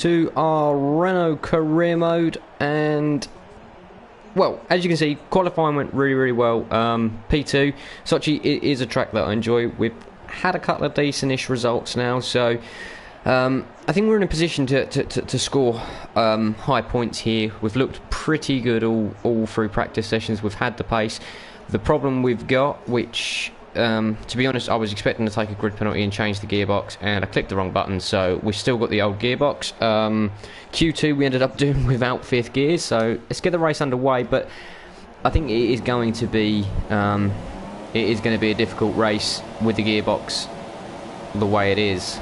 to our Renault Career mode, and well, as you can see, qualifying went really well. P2, Sochi is a track that I enjoy. We've had a couple of decent-ish results now, so I think we're in a position to score high points here. We've looked pretty good all through practice sessions. We've had the pace. The problem we've got, which to be honest, I was expecting to take a grid penalty and change the gearbox, and I clicked the wrong button, so we've still got the old gearbox. Q2 we ended up doing without fifth gears, so let's get the race underway. But I think it is going to be a difficult race with the gearbox the way it is.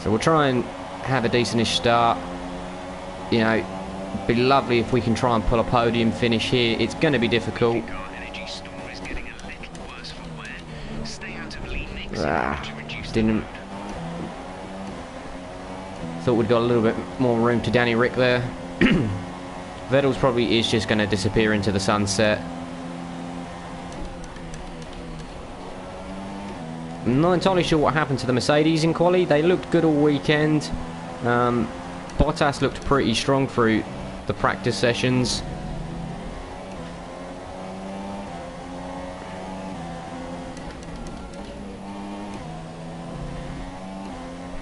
So we'll try and have a decentish start. You know, it'd be lovely if we can try and pull a podium finish here. It's going to be difficult. Didn't. Thought we'd got a little bit more room to Danny Rick there. Vettel's probably is just going to disappear into the sunset. I'm not entirely sure what happened to the Mercedes in quali. They looked good all weekend. Bottas looked pretty strong through the practice sessions.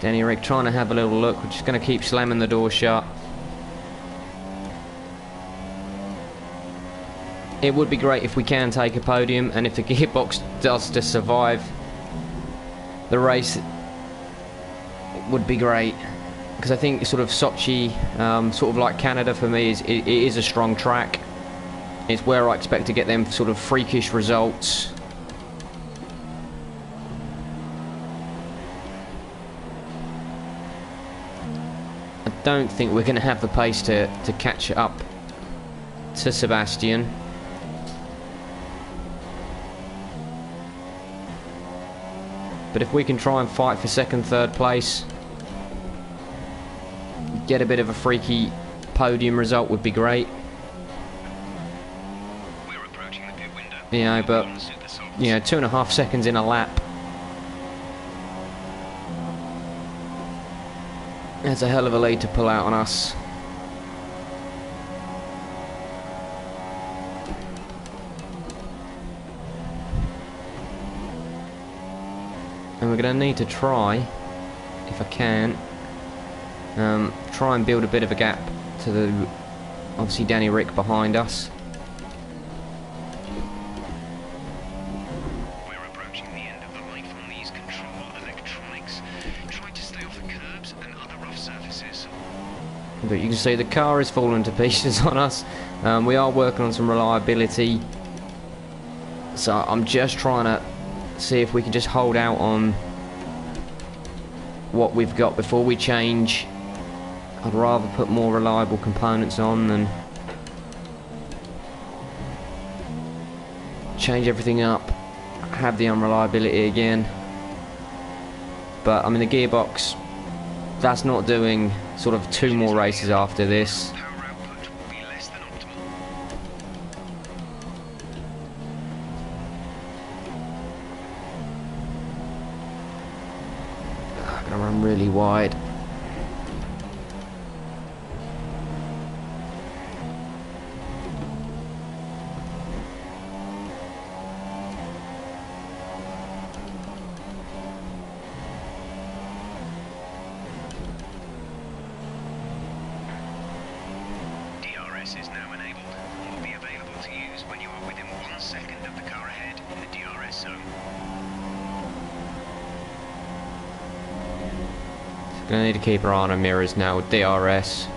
Danny Rick trying to have a little look. We're just going to keep slamming the door shut. It would be great if we can take a podium, and if the gearbox does just survive the race, it would be great. Because I think sort of Sochi, sort of like Canada for me, it is a strong track. It's where I expect to get them sort of freakish results. I don't think we're going to have the pace to catch up to Sebastian. But if we can try and fight for second, third place, get a bit of a freaky podium result would be great. We're approaching the pit window. You know, but you know, 2.5 seconds in a lap. That's a hell of a lead to pull out on us. And we're going to need to try, if I can, try and build a bit of a gap to the, obviously, Danny Rick behind us. We're approaching the end of the life on these control electronics. Try to stay off the curbs and other rough surfaces. But you can see the car is falling to pieces on us. We are working on some reliability. So I'm just trying to see if we can just hold out on what we've got before we change. I'd rather put more reliable components on than change everything up, have the unreliability again. But I mean, the gearbox, that's not doing sort of 2 more races after this. Power output will be less than optimal. I'm gonna run really wide. DRS is now enabled and will be available to use when you are within 1 second of the car ahead in the DRS zone. Gonna need to keep our eye on our mirrors now with DRS.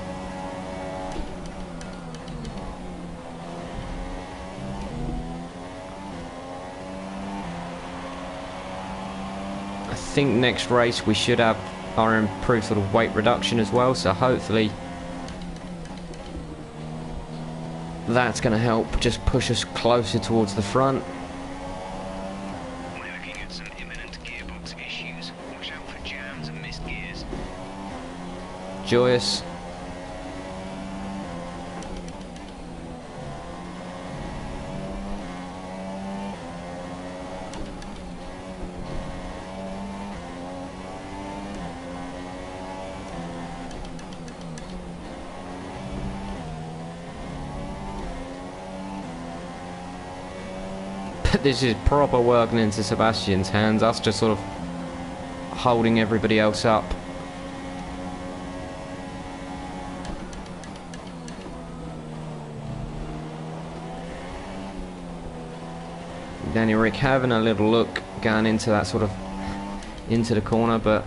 I think next race we should have our improved sort of weight reduction as well, so hopefully that's going to help just push us closer towards the front. We're looking at some imminent gearbox issues. Watch out for jams and missed gears. Joyous. This is proper working into Sebastian's hands. Us just sort of holding everybody else up. Danny Rick having a little look going into that sort of into the corner, but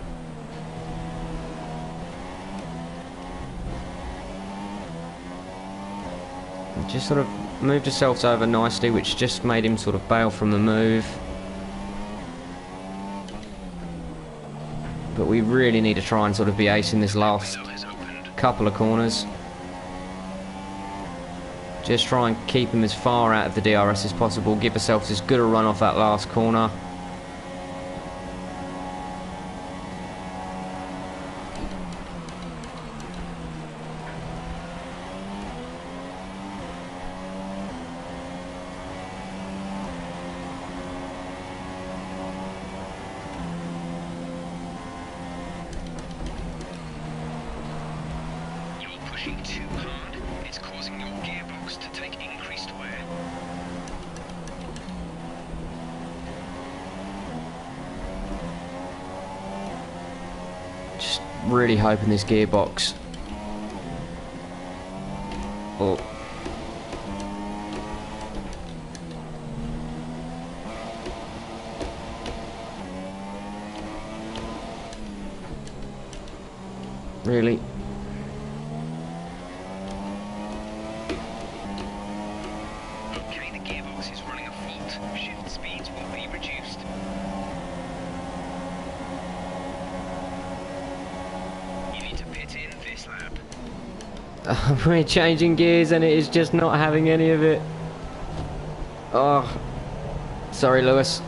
just sort of moved herself over nicely, which just made him sort of bail from the move. But we really need to try and sort of be acing this last couple of corners. Just try and keep him as far out of the DRS as possible. Give ourselves as good a run off that last corner. Pushing too hard, it's causing your gearbox to take increased wear. Just really hoping this gearbox. Oh. Really? Is running a fault. Shift speeds will be reduced. You need to pit in this lap. We're changing gears and it is just not having any of it. Oh, sorry, Lewis.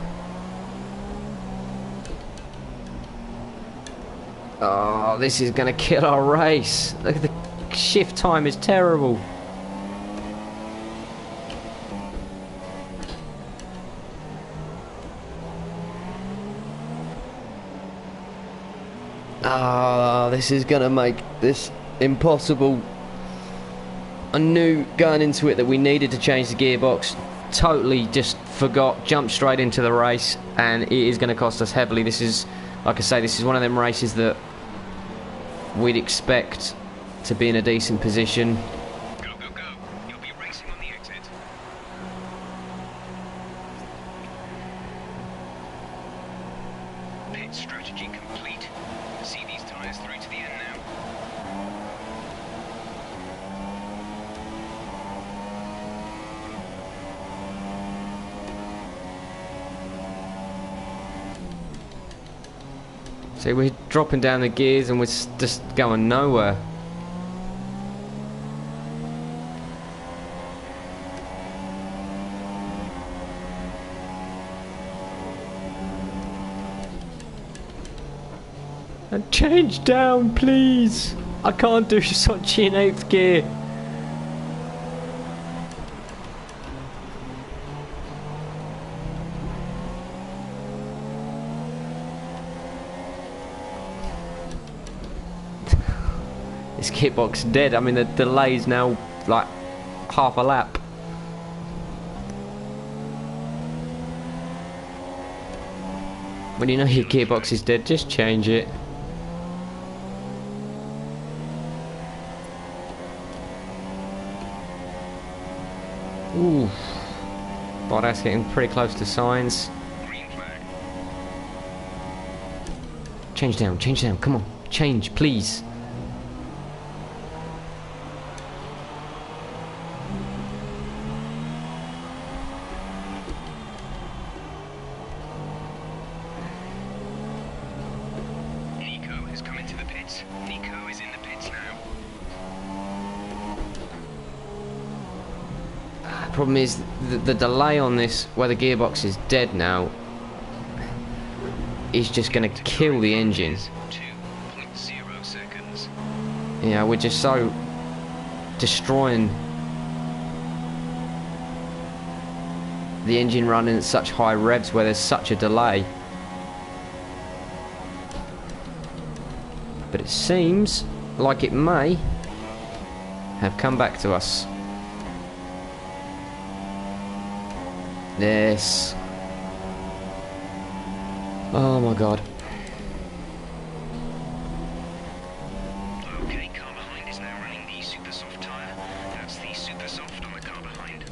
Oh, this is going to kill our race. Look at the shift time is terrible. Ah, this is going to make this impossible. I knew going into it that we needed to change the gearbox. Totally just forgot, jumped straight into the race, and it is going to cost us heavily. This is, like I say, this is one of them races that we'd expect to be in a decent position. Go, go, go. You'll be racing on the exit. Pit strategy complete. See these tyres through to the end now. See, we're dropping down the gears and we're just going nowhere. Change down, please. I can't do such in 8th gear. This kitbox dead. I mean, the delay's now like half a lap. When you know your gearbox is dead, just change it. Ooh. Boy, that's getting pretty close to signs. Green flag. Change down, come on. Change, please. Nico has come into the pits. Nico is in the pits now. Problem is the delay on this, where the gearbox is dead now, is just going to kill the engine. 2.0 seconds. Yeah, we're just so destroying the engine running at such high revs where there's such a delay. But it seems like it may have come back to us. this. Oh my god. Okay, car behind is now running the super soft tyre. That's the super soft on the car behind.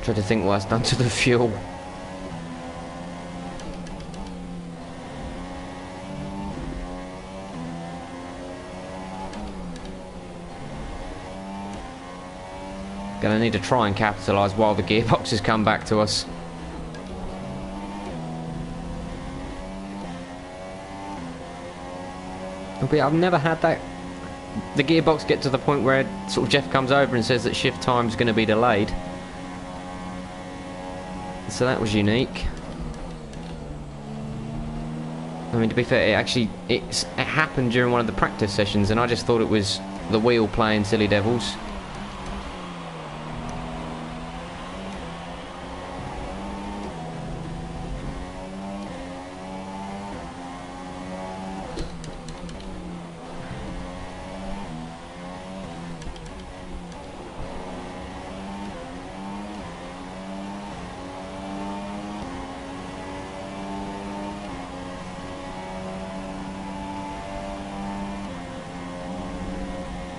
Try to think what it's done to the fuel. Gonna need to try and capitalise while the gearboxes come back to us. But I've never had that. The gearbox get to the point where sort of Jeff comes over and says that shift time's going to be delayed. So that was unique. I mean, to be fair, it happened during one of the practice sessions, and I just thought it was the wheel playing silly devils.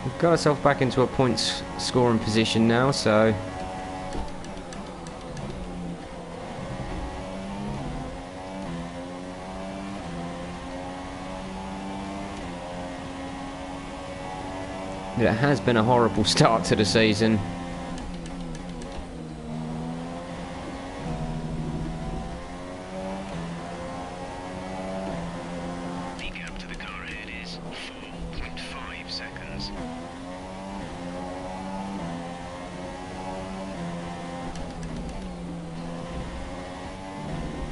We've got ourselves back into a points scoring position now, so it has been a horrible start to the season. The gap to the car ahead is 4.5 seconds.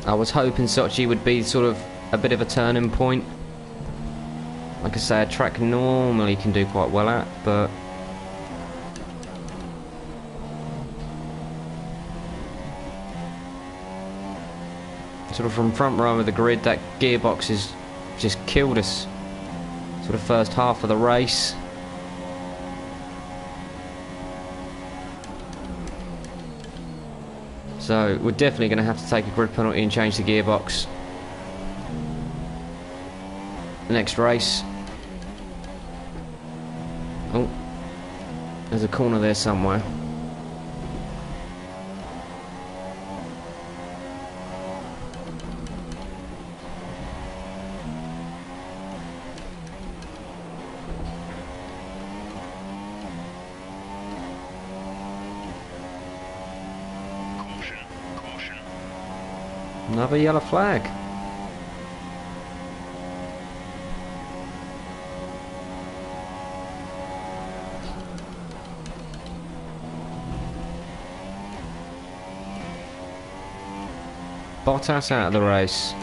I was hoping Sochi would be sort of a bit of a turning point. Like I say, a track normally can do quite well at, but sort of from front row of the grid, that gearbox has just killed us. Sort of first half of the race. So we're definitely going to have to take a grid penalty and change the gearbox next race. Oh, there's a corner there somewhere. Caution. Another yellow flag. Bottas out of the race.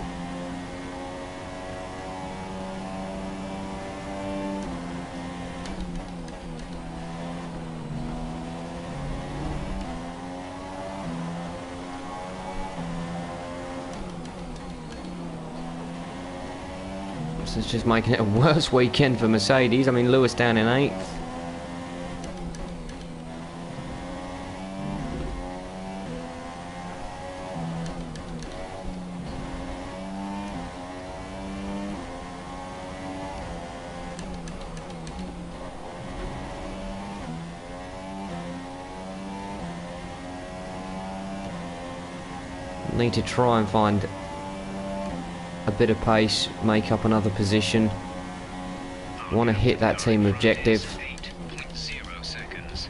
This is just making it a worse weekend for Mercedes. I mean, Lewis down in 8th. Need to try and find a bit of pace, make up another position. Want to hit that team objective. 8.0 seconds.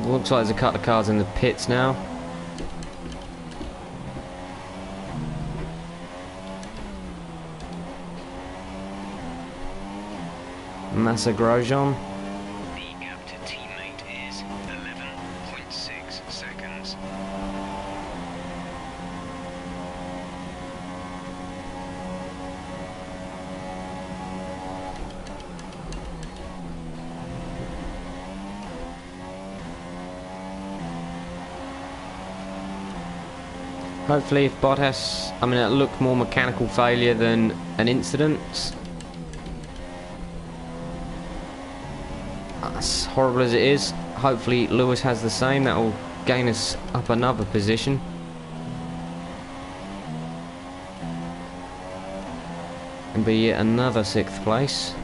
Looks like there's a couple of cars in the pits now. Massa Grosjean. The gap to teammate is 11.6 seconds. Hopefully if Bottas, I mean it looked more mechanical failure than an incident. As horrible as it is, hopefully Lewis has the same. That will gain us up another position. And be yet another 6th place.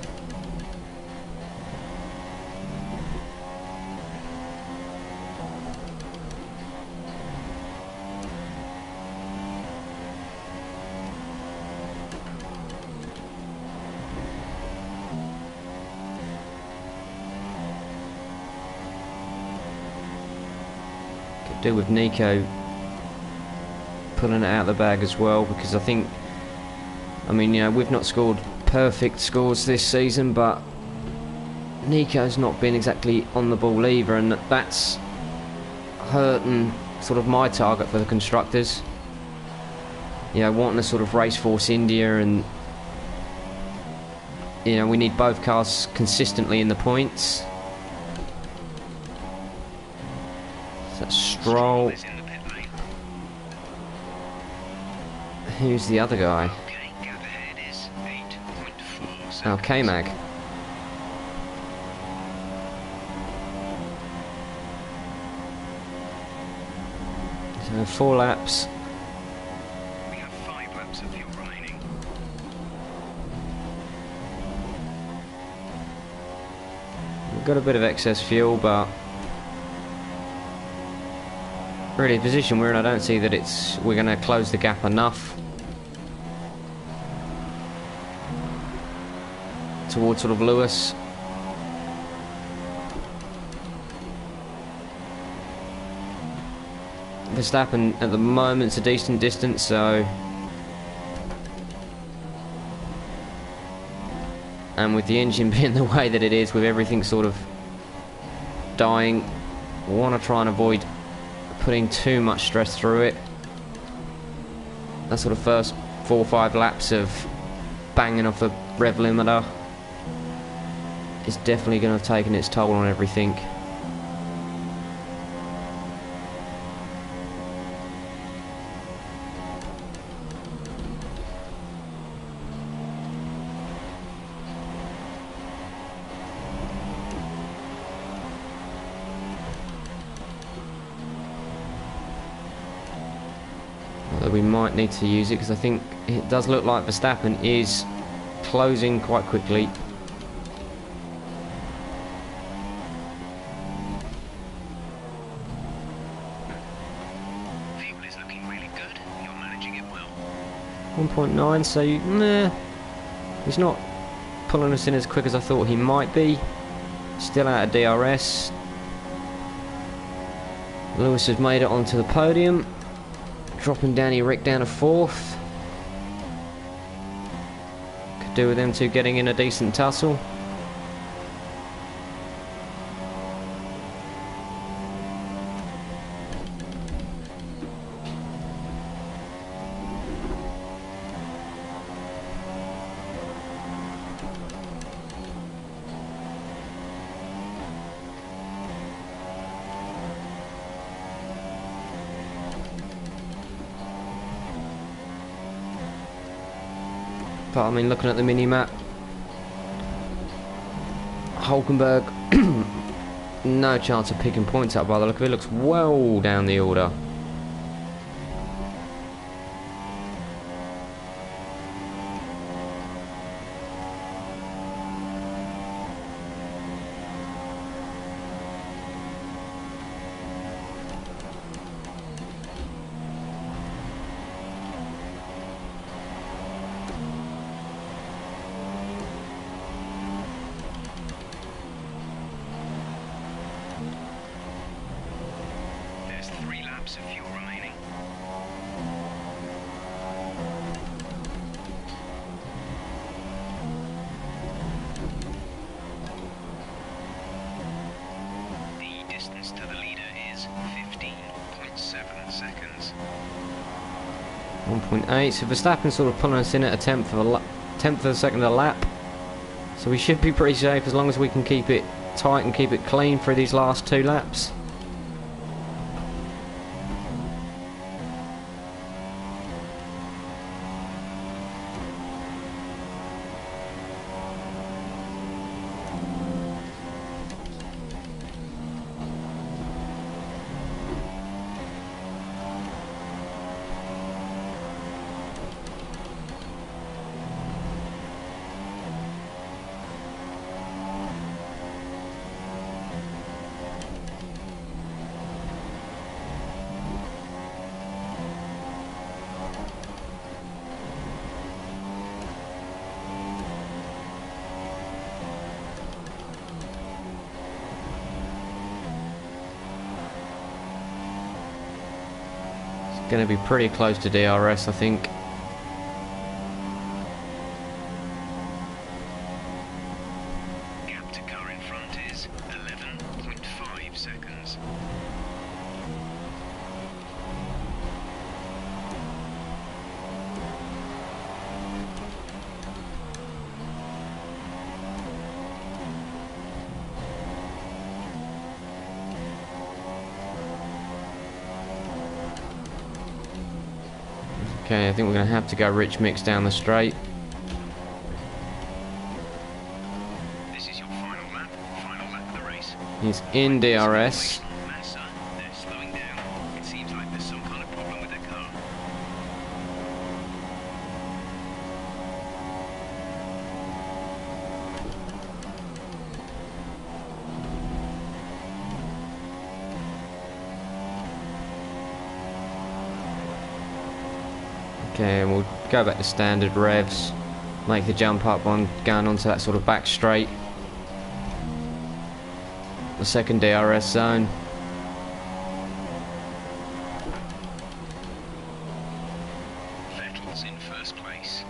Do with Nico pulling it out of the bag as well, because I mean, you know, we've not scored perfect scores this season, but Nico's not been exactly on the ball either, and that's hurting sort of my target for the constructors. You know, wanting to sort of race force India, and you know, we need both cars consistently in the points. Stroll. Who's the other guy? Oh, K-Mag. So 4 laps. We have 5 laps of fuel remaining. We've got a bit of excess fuel, but really, the position we're in, I don't see that we're going to close the gap enough towards sort of Lewis. Verstappen at the moment's a decent distance, so, and with the engine being the way that it is, with everything sort of dying, we want to try and avoid putting too much stress through it. That sort of first 4 or 5 laps of banging off the rev limiter is definitely going to have taken its toll on everything. We might need to use it, because I think it does look like Verstappen is closing quite quickly. Fuel is looking really good. You're managing it well. 1.9, so nah, he's not pulling us in as quick as I thought he might be. Still out of DRS. Lewis has made it onto the podium, dropping Danny Rick down to 4th. Could do with them two getting in a decent tussle. But I mean, looking at the mini-map, Hulkenberg, no chance of picking points up by the look of it. Looks well down the order. There's 3 laps of fuel remaining. The distance to the leader is 15.7 seconds. 1.8. So Verstappen sort of pulling us in at a tenth of a second a lap. So we should be pretty safe as long as we can keep it tight and keep it clean for these last 2 laps. going to be pretty close to DRS, I think. Gap to car in front is 11.5 seconds. Okay, I think we're going to have to go rich mix down the straight. This is your final lap of the race. He's in DRS. Massa, they're slowing down. It seems like there's some kind of problem with their car. Okay, and we'll go back to standard revs. Make the jump up on going onto that sort of back straight. The second DRS zone. Vettel's in first place.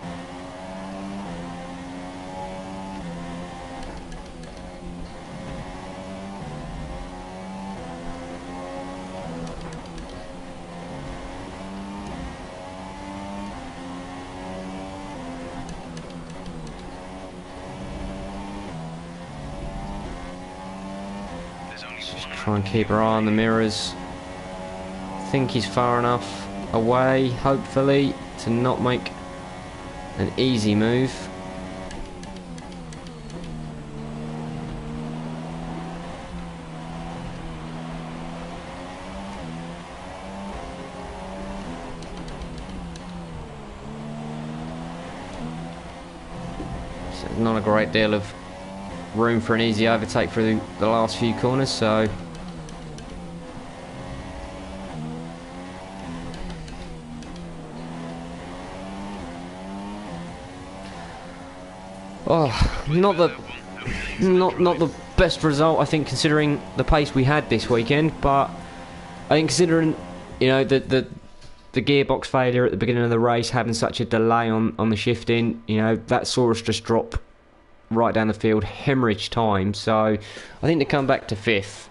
Just try and keep our eye on the mirrors. Think he's far enough away, hopefully, to not make an easy move. So not a great deal of room for an easy overtake through the last few corners, so not the best result, I think, considering the pace we had this weekend. But I think, considering, you know, the gearbox failure at the beginning of the race, having such a delay on the shifting, you know, that saw us just drop right down the field, hemorrhage time. So I think to come back to 5th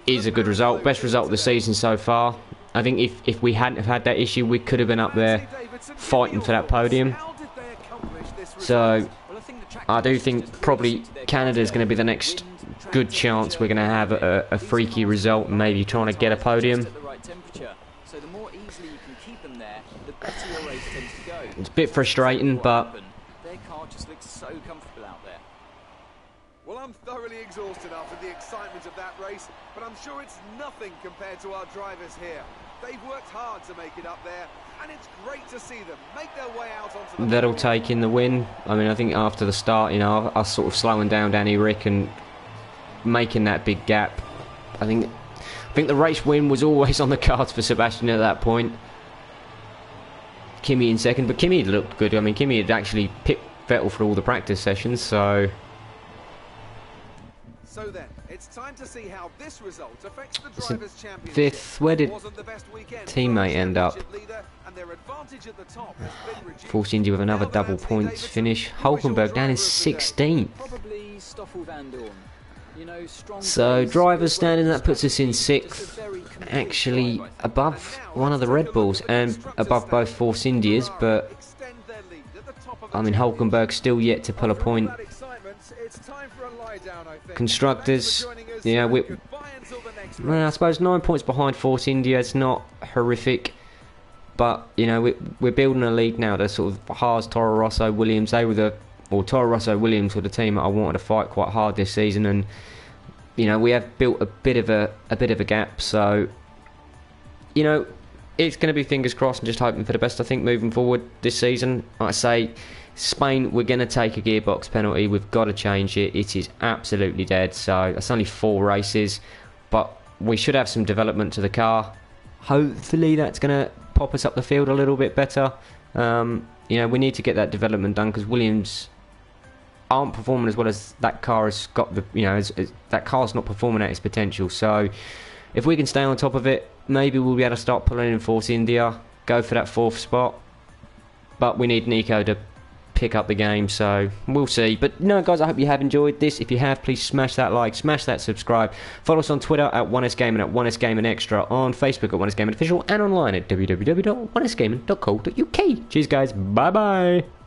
is a good result, best result of the season so far. I think if we hadn't have had that issue, we could have been up there fighting for that podium. So I do think probably Canada is going to be the next good chance we're going to have a freaky result and maybe trying to get a podium. It's a bit frustrating, but their car just looks so comfortable out there. Well, I'm thoroughly exhausted after the excitement of that race, but I'm sure it's nothing compared to our drivers here. They've worked hard to make it up there, and it's great to see them make their way out onto the... Vettel taking the win. I mean, I think after the start, you know, us sort of slowing down Danny Rick and making that big gap. I think the race win was always on the cards for Sebastian at that point. Kimi in second, but Kimi had looked good. I mean, Kimi had actually picked Vettel for all the practice sessions, so... So then, it's time to see how this result affects the drivers' championship. 5th, where did teammate end up? Force India with another double points finish. Hulkenberg down in 16th. So drivers standing, that puts us in 6th, actually above one of the Red Bulls and above both Force Indias, but I mean, Hulkenberg's still yet to pull a point. Constructors, yeah, well, I suppose 9 points behind Force India. It's not horrific, but you know, we're building a lead now. The sort of Haas, Toro Rosso, Williams, Toro Rosso, Williams were the team that I wanted to fight quite hard this season, and you know, we have built a bit of a gap. So, you know, it's going to be fingers crossed and just hoping for the best. I think moving forward this season, like I say, Spain, we're going to take a gearbox penalty. We've got to change it. It is absolutely dead. So that's only 4 races, but we should have some development to the car. Hopefully that's going to pop us up the field a little bit better. You know, we need to get that development done because Williams aren't performing as well as that car has got. The, you know, that car's not performing at its potential. So if we can stay on top of it, maybe we'll be able to start pulling in Force India, go for that 4th spot. But we need Nico to pick up the game, so we'll see. But no, guys, I hope you have enjoyed this. If you have, please smash that like, smash that subscribe. Follow us on Twitter at 1sgaming, at 1sgaming extra, on Facebook at 1sgaming official, and online at www.1sgaming.co.uk. Cheers, guys. Bye bye.